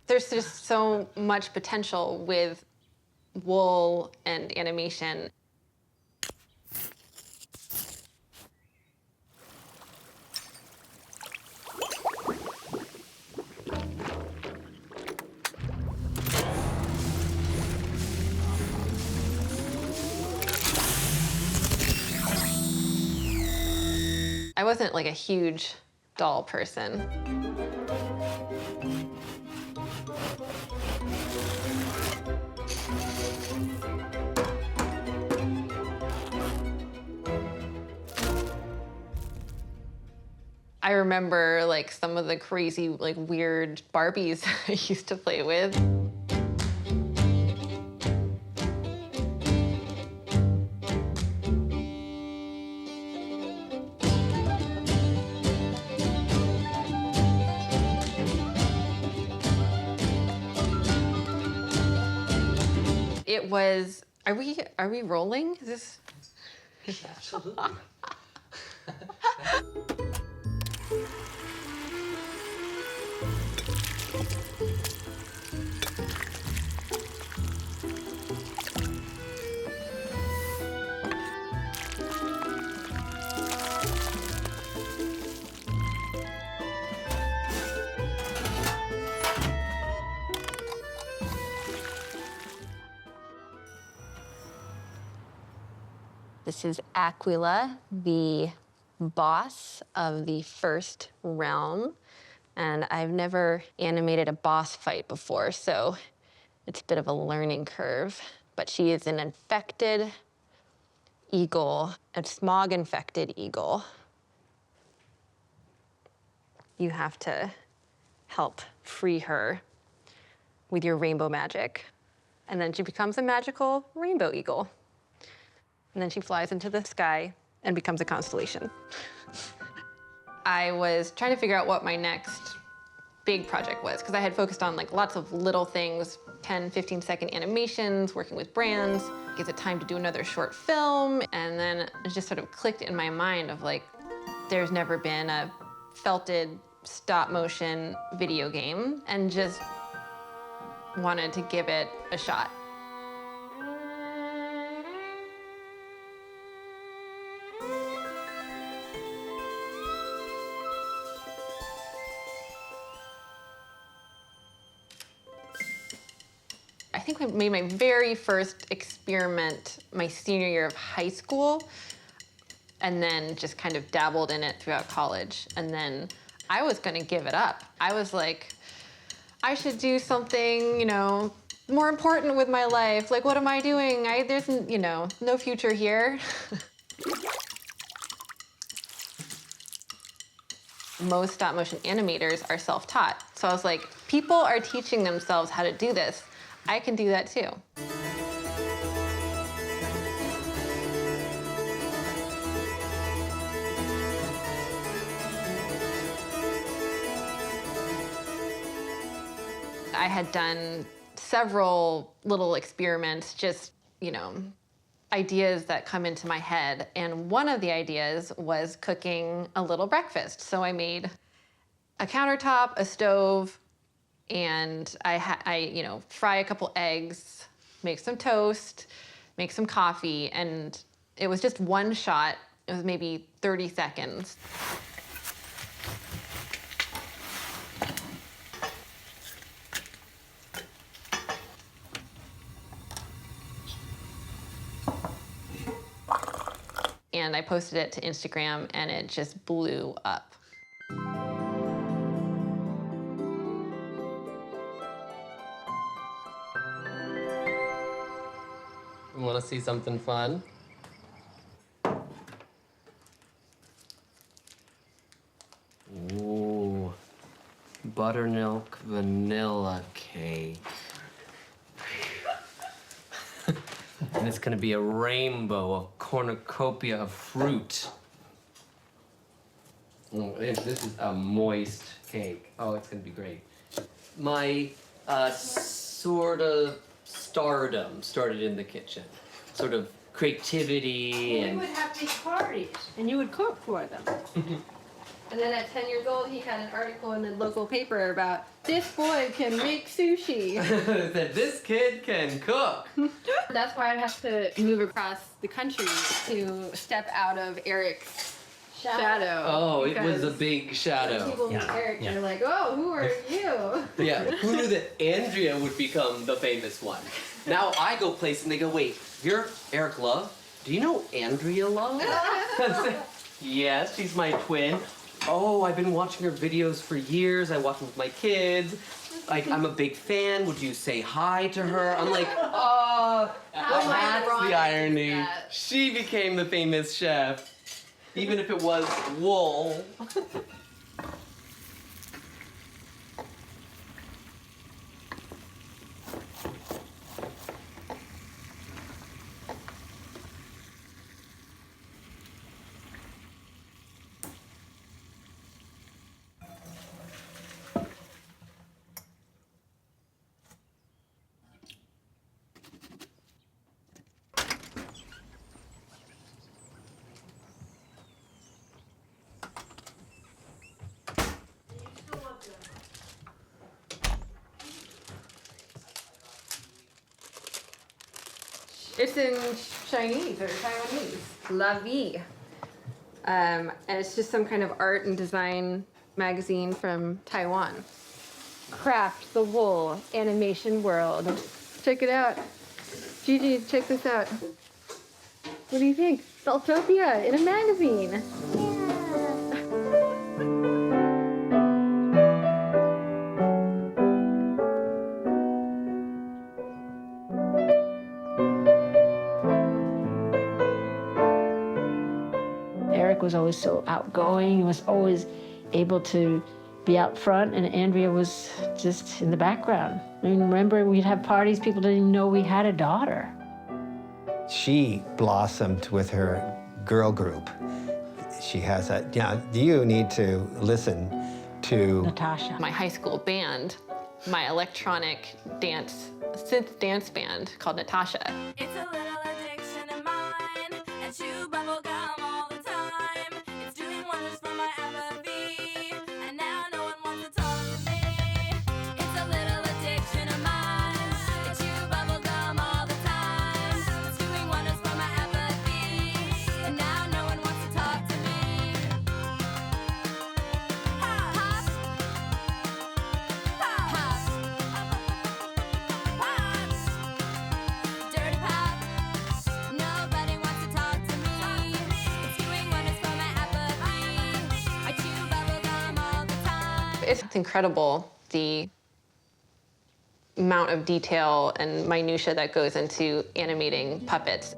There's just so much potential with wool and animation. I wasn't like a huge doll person. I remember like some of the crazy, like weird Barbies I used to play with. It was, are we rolling? Is this? Absolutely. This is Aquila, the boss of the first realm. And I've never animated a boss fight before, so it's a bit of a learning curve. But she is an infected eagle, a smog-infected eagle. You have to help free her with your rainbow magic. And then she becomes a magical rainbow eagle. And then she flies into the sky and becomes a constellation. I was trying to figure out what my next big project was, because I had focused on like lots of little things, 10, 15-second animations, working with brands. Is it time to do another short film? And then it just sort of clicked in my mind of like, there's never been a felted stop-motion video game, and just wanted to give it a shot. I think I made my very first experiment my senior year of high school, and then just kind of dabbled in it throughout college. And then I was gonna give it up. I was like, I should do something, you know, more important with my life. Like, what am I doing? There's, you know, no future here. Most stop-motion animators are self-taught. So I was like, people are teaching themselves how to do this. I can do that too. I had done several little experiments, just, you know, ideas that come into my head. And one of the ideas was cooking a little breakfast. So I made a countertop, a stove, and I you know, fry a couple eggs, make some toast, make some coffee, and it was just one shot. It was maybe 30 seconds. And I posted it to Instagram, and it just blew up. Want to see something fun? Ooh, buttermilk vanilla cake. And it's gonna be a rainbow of cornucopia of fruit. Oh, this is a moist cake. Oh, it's gonna be great. My sort of stardom started in the kitchen. Sort of creativity We and... would have these parties, and you would cook for them. And then at 10 years old, he had an article in the local paper about, this boy can make sushi. that this kid can cook. That's why I have to move across the country to step out of Eric's shadow. Oh, it was a big shadow. People meet Eric, they're like, oh, who are you? Yeah, who knew that Andrea would become the famous one? Now I go place and they go, wait, you're Eric Love? Do you know Andrea Love? Yes, she's my twin. Oh, I've been watching her videos for years. I watch them with my kids. Like, I'm a big fan. Would you say hi to her? I'm like, oh, that's the irony. She became the famous chef, even if it was wool. It's in Chinese or Taiwanese. La Vie. And it's just some kind of art and design magazine from Taiwan. Craft the wool animation world. Check it out. Gigi, check this out. What do you think? Feltopia in a magazine. Eric was always so outgoing. He was always able to be out front, and Andrea was just in the background. I mean, remember, we'd have parties, people didn't even know we had a daughter. She blossomed with her girl group. She has a, yeah, you need to listen to Natasha. My high school band, my electronic dance, synth dance band called Natasha. It's a little addiction of mine, and chew bubble gum all the time. It's doing wonders for my apathy, and now no one wants to talk to me. It's a little addiction of mine, and chew bubble gum all the time. It's doing wonders for my apathy, and now no one wants to talk to me. Pop, pop, pop, pop, dirty pop. Nobody wants to talk to me. It's doing wonders for my apathy. I chew bubble gum all the time. It's incredible the amount of detail and minutia that goes into animating puppets.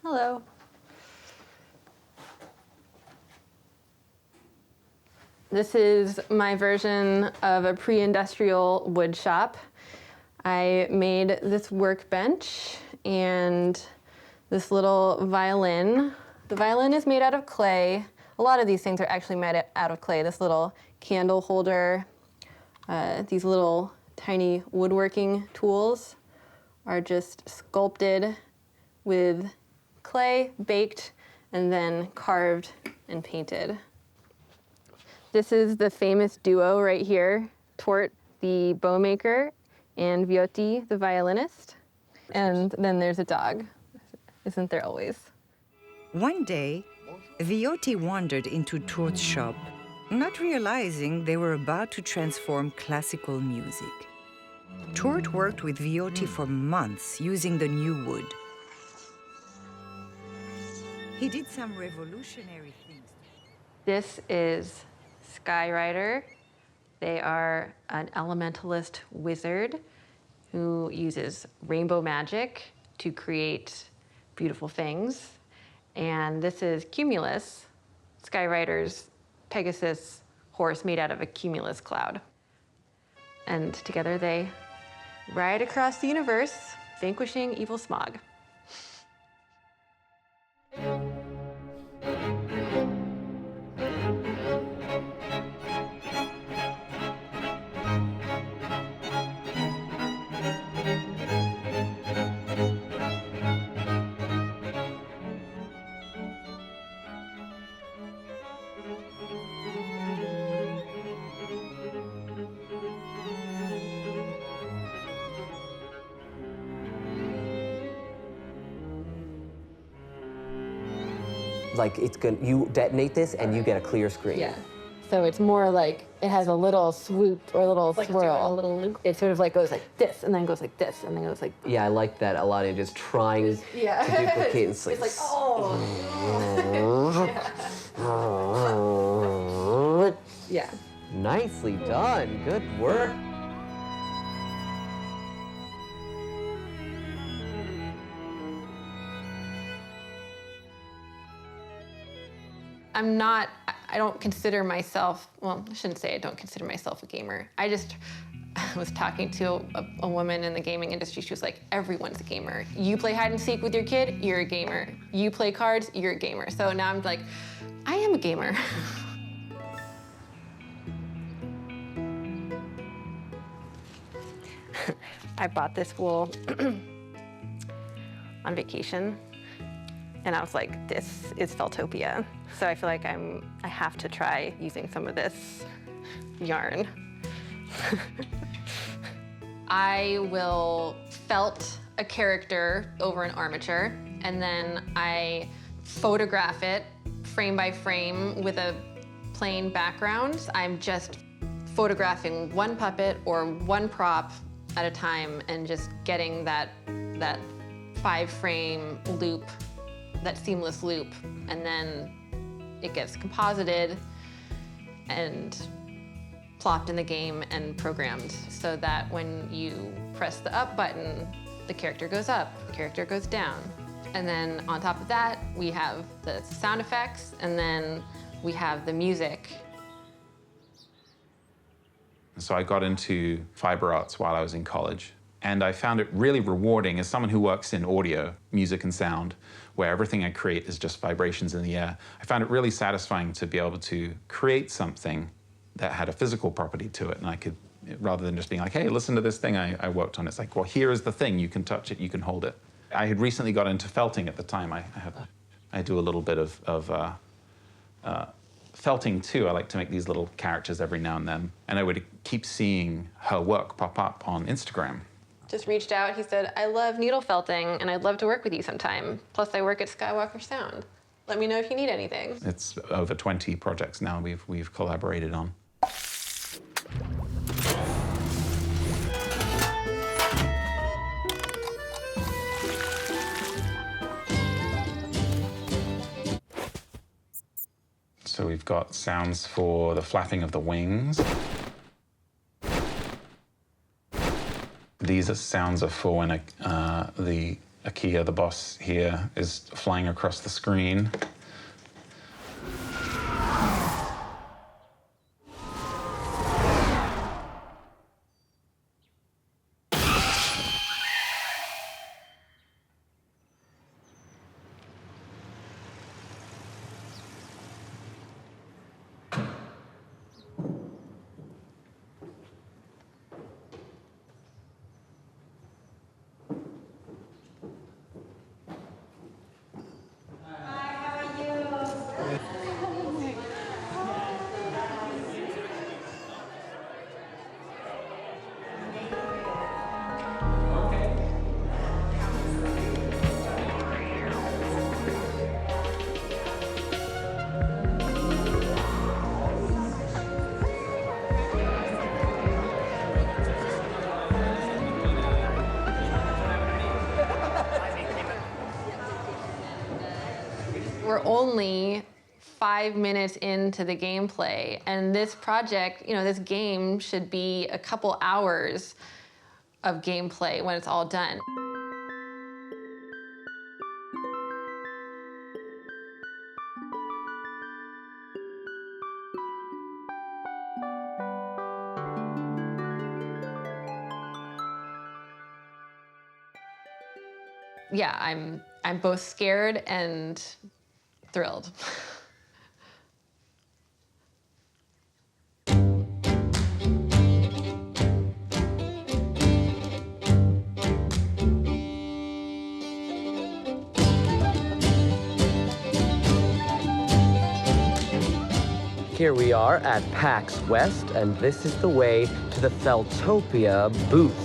Hello. This is my version of a pre-industrial wood shop. I made this workbench and this little violin. The violin is made out of clay. A lot of these things are actually made out of clay. This little candle holder, these little tiny woodworking tools are just sculpted with clay, baked, and then carved and painted. This is the famous duo right here, Tort, the bow maker, and Viotti, the violinist. And then there's a dog. Isn't there always? One day, Viotti wandered into Tourt's shop, not realizing they were about to transform classical music. Tourt worked with Viotti for months using the new wood. He did some revolutionary things. This is Skyrider. They are an elementalist wizard who uses rainbow magic to create beautiful things. And this is Cumulus, Skyrider's Pegasus horse made out of a cumulus cloud. And together they ride across the universe, vanquishing evil smog. Like you detonate this and you get a clear screen. Yeah. So it's more like it has a little swoop or a little swirl. A little loop. It sort of like goes like this and then goes like this and then goes like. Yeah, I like that a lot. It just trying to duplicate. It's like oh. Yeah. Nicely done. Good work. I don't consider myself, well, I shouldn't say I don't consider myself a gamer. I was talking to a woman in the gaming industry. She was like, everyone's a gamer. You play hide and seek with your kid, you're a gamer. You play cards, you're a gamer. So now I'm like, I am a gamer. I bought this wool on vacation. And I was like, this is Feltopia. So I feel like I have to try using some of this yarn. I will felt a character over an armature, and then I photograph it frame by frame with a plain background. I'm just photographing one puppet or one prop at a time and just getting that 5-frame loop, that seamless loop, and then it gets composited and plopped in the game and programmed so that when you press the up button, the character goes up, the character goes down. And then on top of that, we have the sound effects, and then we have the music. So I got into fiber arts while I was in college, and I found it really rewarding as someone who works in audio, music and sound, where everything I create is just vibrations in the air. I found it really satisfying to be able to create something that had a physical property to it, and I could, rather than just being like, hey, listen to this thing I worked on, it's like, well, here is the thing, you can touch it, you can hold it. I had recently got into felting at the time. I do a little bit of felting too. I like to make these little characters every now and then, and I would keep seeing her work pop up on Instagram. Just reached out, he said, I love needle felting and I'd love to work with you sometime. Plus I work at Skywalker Sound. Let me know if you need anything. It's over 20 projects now we've collaborated on. So we've got sounds for the flapping of the wings. These are sounds for when the Akia, the boss here, is flying across the screen. 5 minutes into the gameplay. And this project, this game should be a couple hours of gameplay when it's all done. Yeah, I'm both scared and thrilled. Here we are at PAX West, and this is the way to the Feltopia booth.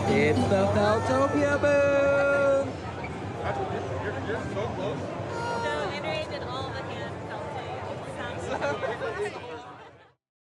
It's the Feltopia booth!